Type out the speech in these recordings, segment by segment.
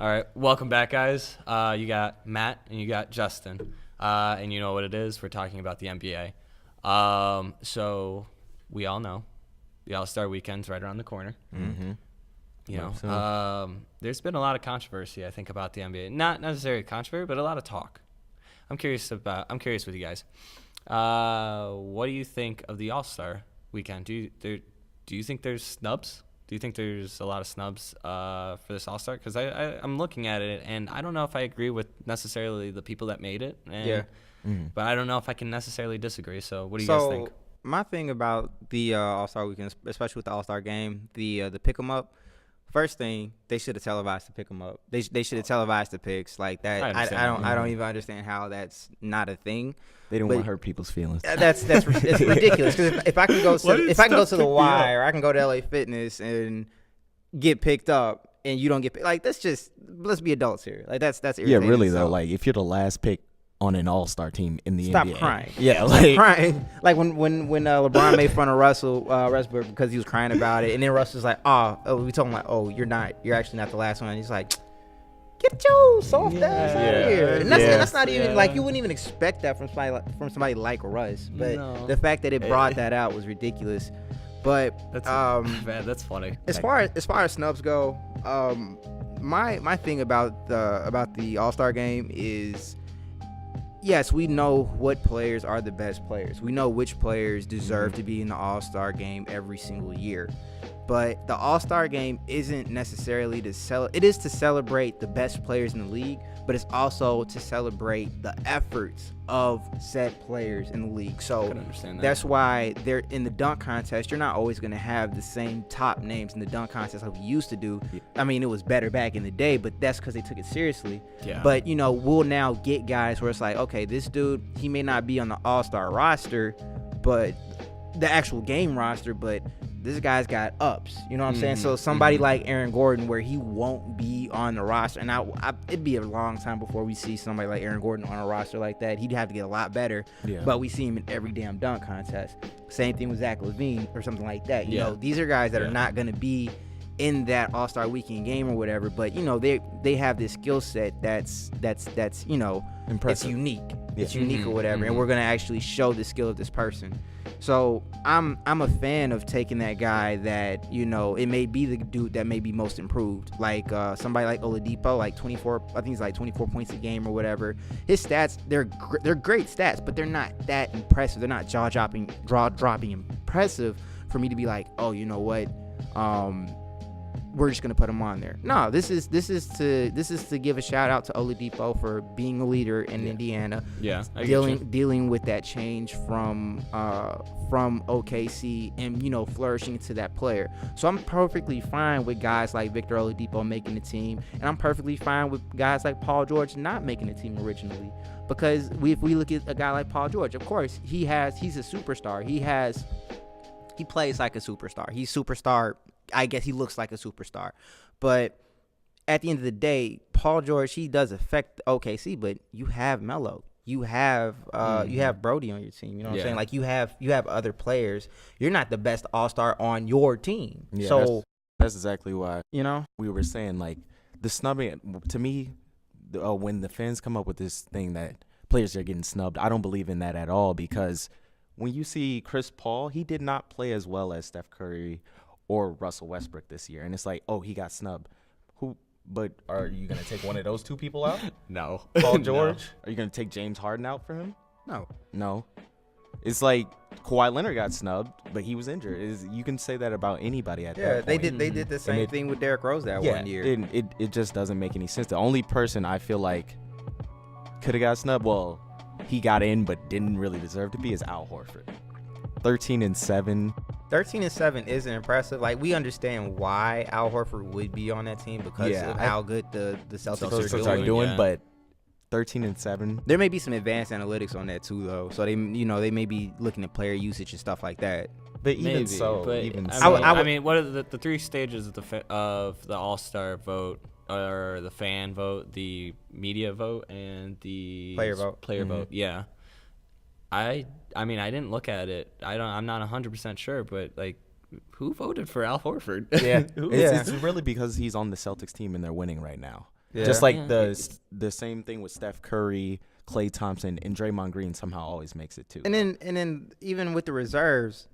All right, welcome back, guys. You got Matt and you got Justin, and you know what it is. We're talking about the NBA. So we all know the All-Star weekend's right around the corner. Mm-hmm. You know, there's been a lot of controversy, I think, about the NBA. Not necessarily controversy, but a lot of talk. I'm curious with you guys. What do you think of the All-Star weekend? Do you think there's snubs? Do you think there's a lot of snubs for this All-Star? Because I'm looking at it, and I don't know if I agree with necessarily the people that made it. But I don't know if I can necessarily disagree. So what do you guys think? My thing about the All-Star weekend, especially with the All-Star game, the pick 'em up, first thing, they should have televised the pick 'em up. They should have televised the picks like that. I don't even understand how that's not a thing. They don't want to hurt people's feelings. That's ridiculous. Because if I can go to the Y or I can go to LA Fitness and get picked up and you don't get picked, like let's be adults here. Like that's irritating. Yeah, really though. Like if you're the last pick on an All-Star team in the NBA, stop crying. Yeah, stop crying. Like when LeBron made fun of Russell Westbrook because he was crying about it, and then Russell's like, we told him like, you're actually not the last one. And he's like, get your soft ass out of here. And that's not even like you wouldn't even expect that from somebody like Russ. But the fact that it brought that out was ridiculous. But man, that's funny. As far as snubs go, my thing about the All-Star game is, yes, we know what players are the best players. We know which players deserve to be in the All-Star game every single year. But the All-Star game isn't necessarily it is to celebrate the best players in the league, but it's also to celebrate the efforts of said players in the league. So that's why they're in the dunk contest. You're not always going to have the same top names in the dunk contest like we used to do. I mean, it was better back in the day, but that's because they took it seriously. Yeah. But, we'll now get guys where it's like, okay, this dude, he may not be on the All-Star roster, but the actual game roster, but this guy's got ups, you know what I'm saying? So somebody like Aaron Gordon, where he won't be on the roster, and it'd be a long time before we see somebody like Aaron Gordon on a roster like that. He'd have to get a lot better, but we see him in every damn dunk contest. Same thing with Zach LaVine or something like that. You know, these are guys that are not going to be in that All-Star weekend game or whatever, but they have this skill set that's impressive. It's unique. It's unique or whatever, and we're going to actually show the skill of this person. So I'm a fan of taking that guy that, it may be the dude that may be most improved. Like somebody like Oladipo, like 24, I think he's like 24 points a game or whatever. His stats, they're great stats, but they're not that impressive. They're not jaw-dropping impressive for me to be like, oh, you know what? We're just gonna put him on there. No, this is to give a shout out to Oladipo for being a leader in Indiana. Yeah, dealing with that change from OKC and flourishing to that player. So I'm perfectly fine with guys like Victor Oladipo making the team, and I'm perfectly fine with guys like Paul George not making the team originally. Because if we look at a guy like Paul George, of course he's a superstar. He plays like a superstar. He's superstar. I guess he looks like a superstar. But at the end of the day, Paul George, he does affect OKC, but you have Melo. You have Brody on your team. You know what I'm saying? Like you have other players. You're not the best All-Star on your team. Yeah, so that's exactly why we were saying, like, the snubbing, to me, when the fans come up with this thing that players are getting snubbed, I don't believe in that at all, because when you see Chris Paul, he did not play as well as Steph Curry or Russell Westbrook this year. And it's like, oh, he got snubbed. But are you going to take one of those two people out? No. Paul George? No. Are you going to take James Harden out for him? No. It's like Kawhi Leonard got snubbed, but he was injured. You can say that about anybody at that point. Yeah, they did the same thing with Derrick Rose that one year. It just doesn't make any sense. The only person I feel like could have got snubbed, well, he got in but didn't really deserve to be, is Al Horford. 13-7. 13-7 isn't impressive. Like, we understand why Al Horford would be on that team because of how good the Celtics are doing. But 13-7. There may be some advanced analytics on that too, though. So they may be looking at player usage and stuff like that. But even I mean, what are the three stages of the All-Star vote, or the fan vote, the media vote, and the player vote? Yeah. I mean, I didn't look at it. I'm not 100% sure, but like, who voted for Al Horford? Yeah, it's really because he's on the Celtics team and they're winning right now. Yeah. Just like Yeah. the same thing with Steph Curry, Klay Thompson, and Draymond Green somehow always makes it too. And then even with the reserves,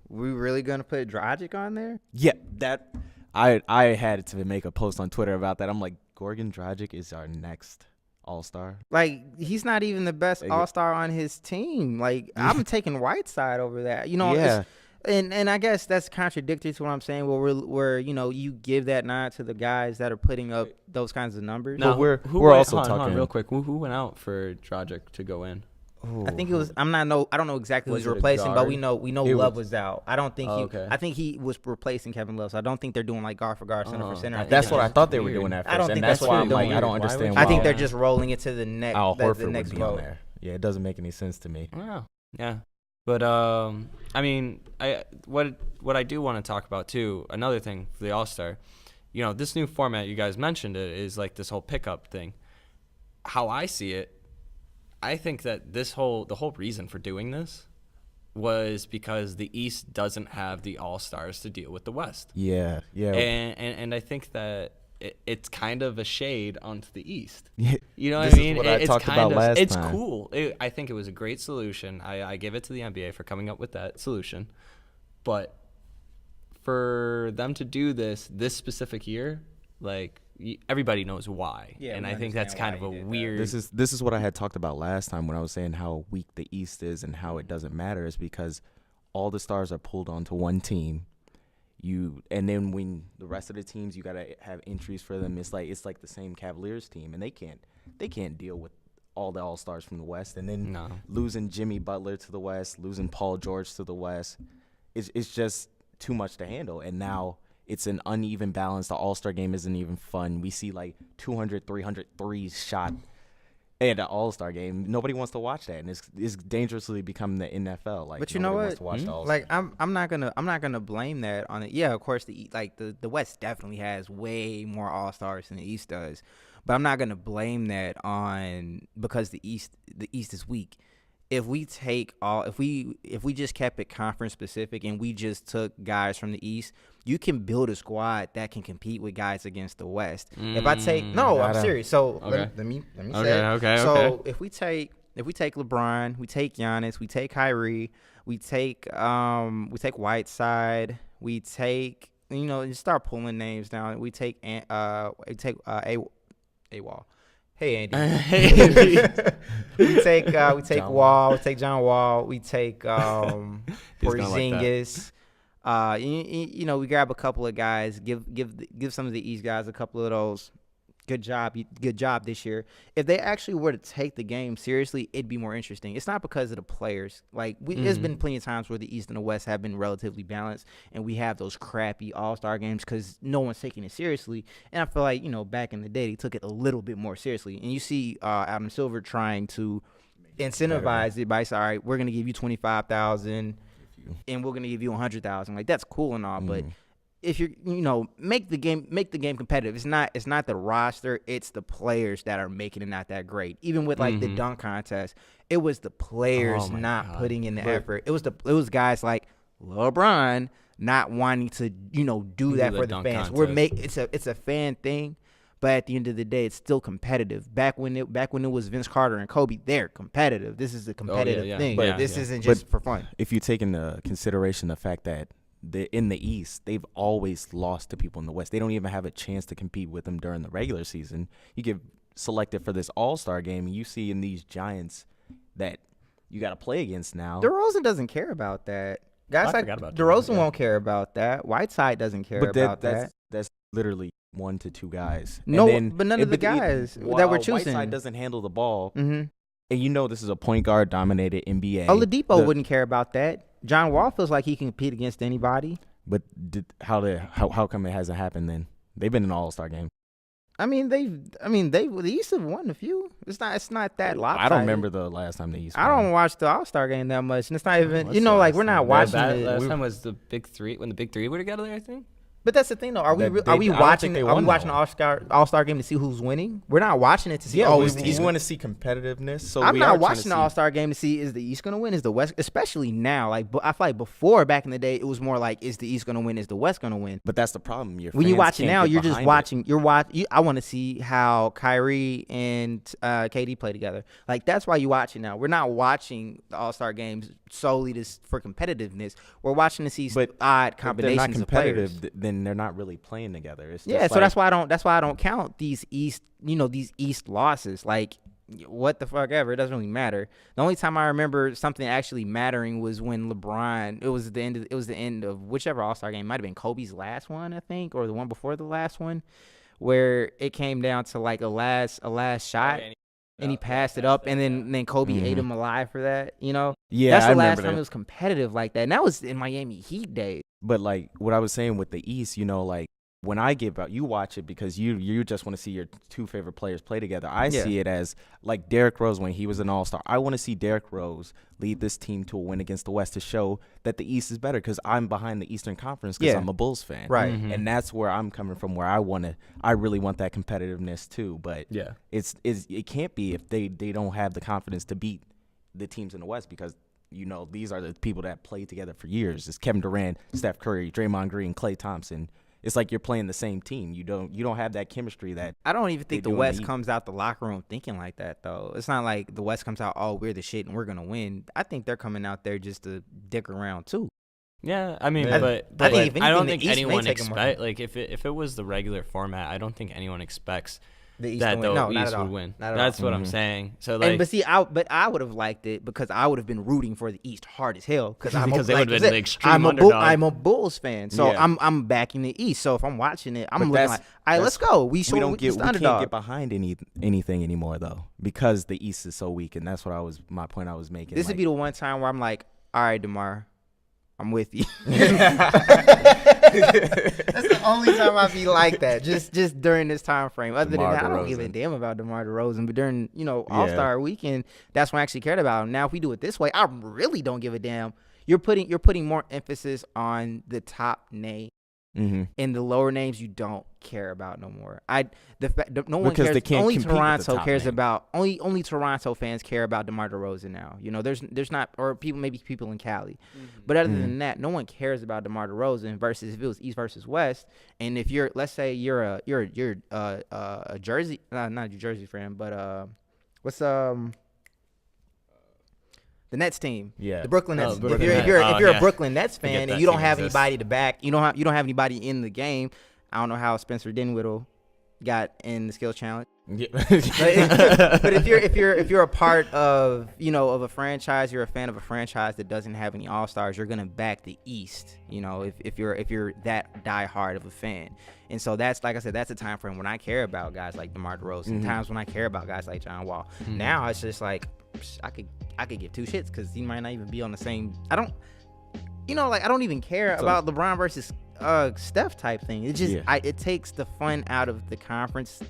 we really gonna put Dragic on there? Yeah, that I had to make a post on Twitter about that. I'm like, Goran Dragic is our next All-Star. Like, he's not even the best Like, All-Star on his team. Like, I'm taking Whiteside over that. You know, Yeah. and I guess that's contradictory to what I'm saying. Where you know, you give that nod to the guys that are putting up those kinds of numbers. Now, we're went, also hold on talking- real quick. Who went out for Dragic to go in? I think it was. I don't know exactly who Was he's it a replacing, but guard? we know It Love was out. I don't think Oh, he. okay. I think he was replacing Kevin Love. So I don't think they're doing like guard for guard, center for center. I think That's they're what I just- thought they were weird. doing at I first, don't and think that's that's why what I'm they're like, doing. I don't Why would understand. you- I think why they're just rolling it to the next. Al the Horford next would be on vote. there. Yeah, it doesn't make any sense to me. Wow. Yeah. But I mean, what I do want to talk about too, another thing for the All-Star, you know, this new format, you guys mentioned it, is like this whole pickup thing. How I see it, I think that the whole reason for doing this was because the East doesn't have the All-Stars to deal with the West. Yeah. And I think that it's kind of a shade onto the East. Yeah. You know This what I is mean? what I It's talked kind about of, last it's time. cool. I think it was a great solution. I give it to the NBA for coming up with that solution. But for them to do this specific year, like everybody knows why. Yeah, and we I think that's understand kind of why a he did that. weird. This is what I had talked about last time when I was saying how weak the East is and how it doesn't matter, is because all the stars are pulled onto one team. And then when the rest of the teams, you gotta have entries for them. It's like the same Cavaliers team, and they can't deal with all the All-Stars from the West. And then No. losing Jimmy Butler to the West, losing Paul George to the West, it's just too much to handle. And now it's an uneven balance. The All-Star game isn't even fun. We see like 200, 300 threes shot at the All-Star game. Nobody wants to watch that, and it's dangerously becoming the NFL. Like, But you know nobody what? wants to watch the All-Star. Like, I'm not gonna blame that on it. Yeah, of course the West definitely has way more All-Stars than the East does. But I'm not gonna blame that on because the East is weak. If we just kept it conference specific and we just took guys from the East, you can build a squad that can compete with guys against the West. If I take I'm serious. So Okay. let me say Okay, it. okay, So okay. if we take LeBron, we take Giannis, we take Kyrie, we take Whiteside, we take and start pulling names down. We take AWOL. Hey Andy. we take John Wall, we take John Wall, we take He's gonna like that. Porzingis. We grab a couple of guys, give some of the East guys a couple of those. Good job this year. If they actually were to take the game seriously, it'd be more interesting. It's not because of the players. Like there's been plenty of times where the East and the West have been relatively balanced, and we have those crappy All-Star games because no one's taking it seriously. And I feel like back in the day, they took it a little bit more seriously. And you see Adam Silver trying to incentivize it by saying, all right, we're gonna give you 25,000, and we're gonna give you 100,000. Like, that's cool and all, but if you're make the game competitive. It's not the roster, it's the players that are making it not that great. Even with like the dunk contest, it was the players Oh my not God. putting in the effort. It was guys like LeBron not wanting to do that the for the dunk fans. contest. It's a fan thing, but at the end of the day, it's still competitive. Back when it was Vince Carter and Kobe, they're competitive. This is a competitive yeah. thing. But- This yeah. isn't just for fun. If you take into consideration the fact that in the East, they've always lost to people in the West. They don't even have a chance to compete with them during the regular season. You get selected for this All-Star game, and you see in these Giants that you got to play against now. DeRozan doesn't care about that. Guys I like forgot about DeRozan DeRozan. won't care about that. Whiteside doesn't care about that. That's literally 1 to 2 guys. No, And then, but none of the guys that we're choosing. Whiteside doesn't handle the ball, Mm-hmm. and this is a point guard dominated NBA. Oladipo wouldn't care about that. John Wall feels like he can compete against anybody. But how come it hasn't happened then? They've been in an All-Star game. The East have won a few. It's not that lopsided. I don't remember the last time the East. I won. don't watch the All-Star game that much, and it's not even. What's the like last we're not time? watching That it. last time was the Big Three when the Big Three were together, I think. But that's the thing, though. Are we watching the All-Star game to see who's winning? We're not watching it to see. Yeah, we want to see competitiveness. So I'm not watching the All-Star game to see is the East going to win, is the West, especially now. Like I feel like before, back in the day, it was more like is the East going to win, is the West going to win. But that's the problem. When you watch it now, you're just watching. I want to see how Kyrie and KD play together. Like that's why you watch it now. We're not watching the All-Star games solely for competitiveness. We're watching to see odd combinations of players. Then they're not really playing together. It's yeah, so that's why I don't count these East losses. Like what the fuck ever, it doesn't really matter. The only time I remember something actually mattering was when LeBron. It was the end of whichever All-Star game. It might have been Kobe's last one, I think, or the one before the last one, where it came down to like a last shot. And he passed it up, and then Kobe ate him alive for that, Yeah, that's the last time it was competitive like that. And that was in Miami Heat days. But like what I was saying with the East, like when I give out, you watch it because you just want to see your two favorite players play together. I see it as like Derrick Rose when he was an All-Star. I want to see Derrick Rose lead this team to a win against the West to show that the East is better because I'm behind the Eastern Conference because I'm a Bulls fan. Right. And that's where I'm coming from, where I really want that competitiveness too. But it can't be if they don't have the confidence to beat the teams in the West because these are the people that played together for years. It's Kevin Durant, Steph Curry, Draymond Green, Klay Thompson. It's like you're playing the same team. You don't have that chemistry that I don't even think the West comes out the locker room thinking like that though. It's not like the West comes out, oh, we're the shit and we're gonna win. I think they're coming out there just to dick around too. Yeah, I mean, but I don't think anyone expect like if it was the regular format, I don't think anyone expects the East would win. That's what I'm saying. So like, I would have liked it because I would have been rooting for the East hard as hell because they would have been the extreme underdog. I'm a Bulls fan, so I'm backing the East. So if I'm watching it, I'm looking like, all right, let's go. We can't get behind anything anymore though because the East is so weak, and that's what my point I was making. This would be the one time where I'm like, all right, DeMar, I'm with you. That's the only time I be like that. Just during this time frame. Other than that, I don't give a damn about DeMar DeRozan. But during All-Star weekend, that's when I actually cared about him. Now, if we do it this way, I really don't give a damn. You're putting more emphasis on the top name. And the lower names you don't care about no more. No one cares. Only Toronto cares about. Only Toronto fans care about DeMar DeRozan now. There's not, or maybe people in Cali, but other than that, no one cares about DeMar DeRozan. Versus if it was East versus West, and if let's say you're a Jersey, not a Jersey fan, but what's the Nets team, the Brooklyn Nets. If you're a Brooklyn Nets fan and you don't have anybody to back, you don't have anybody in the game. I don't know how Spencer Dinwiddie got in the skills challenge. Yeah. but if you're a part of of a franchise, you're a fan of a franchise that doesn't have any All-Stars, you're gonna back the East. If you're that diehard of a fan. And so that's, like I said, that's a time frame when I care about guys like DeMar DeRozan. Times when I care about guys like John Wall. Now it's just like I could give two shits because he might not even be on the same. I don't even care about LeBron versus Steph type thing. It just it takes the fun out of the conference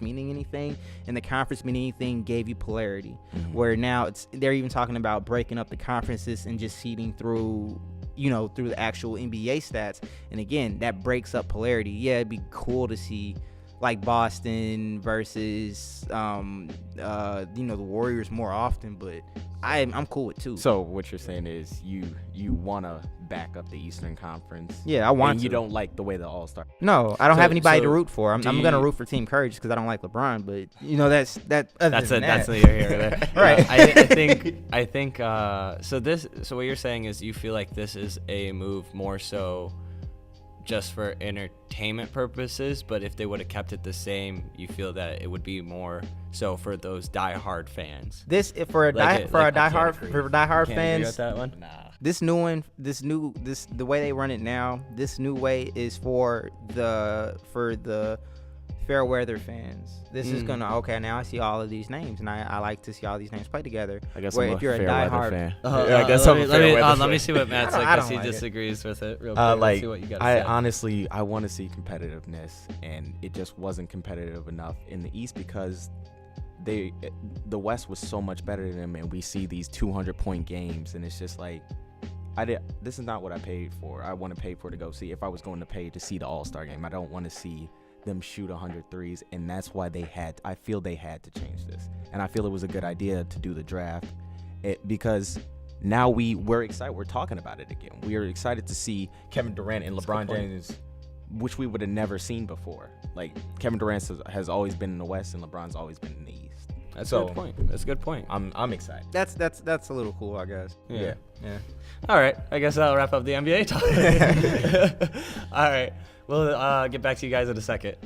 meaning anything, and the conference meaning anything gave you polarity. Where now they're even talking about breaking up the conferences and just seeding through the actual NBA stats. And again, that breaks up polarity. Yeah, it'd be cool to see like Boston versus the Warriors more often, but I'm cool with two. So what you're saying is you want to back up the Eastern Conference. Yeah, I want to. You don't like the way the All-Star. No, I don't have anybody to root for. I'm gonna root for Team Curry just because I don't like LeBron. But that's neither here or there. Right. I think. So what you're saying is you feel like this is a move more so just for entertainment purposes, but if they would have kept it the same, you feel that it would be more so for those diehard fans. For diehard fans. That one? Nah. The way they run it now, this new way is for the fair weather fans. This is gonna now I see all of these names, and I like to see all these names play together. I guess if you're a diehard fan, let me see what Matt's like because he disagrees with it real quick. See what you got to say. Honestly, I want to see competitiveness, and it just wasn't competitive enough in the East because the West was so much better than them, and we see these 200-point games, and it's just like This is not what I paid for. I want to pay for to go see. If I was going to pay to see the All-Star game, I don't want to see them shoot 100 threes, and that's why I feel they had to change this. And I feel it was a good idea to do the draft, because now we're excited. We're talking about it again. We are excited to see Kevin Durant and LeBron James, which we would have never seen before. Like, Kevin Durant has always been in the West, and LeBron's always been in the East. That's a good point. That's a good point. I'm excited. That's a little cool, I guess. Yeah. All right. I guess I'll wrap up the NBA talk. All right. We'll get back to you guys in a second.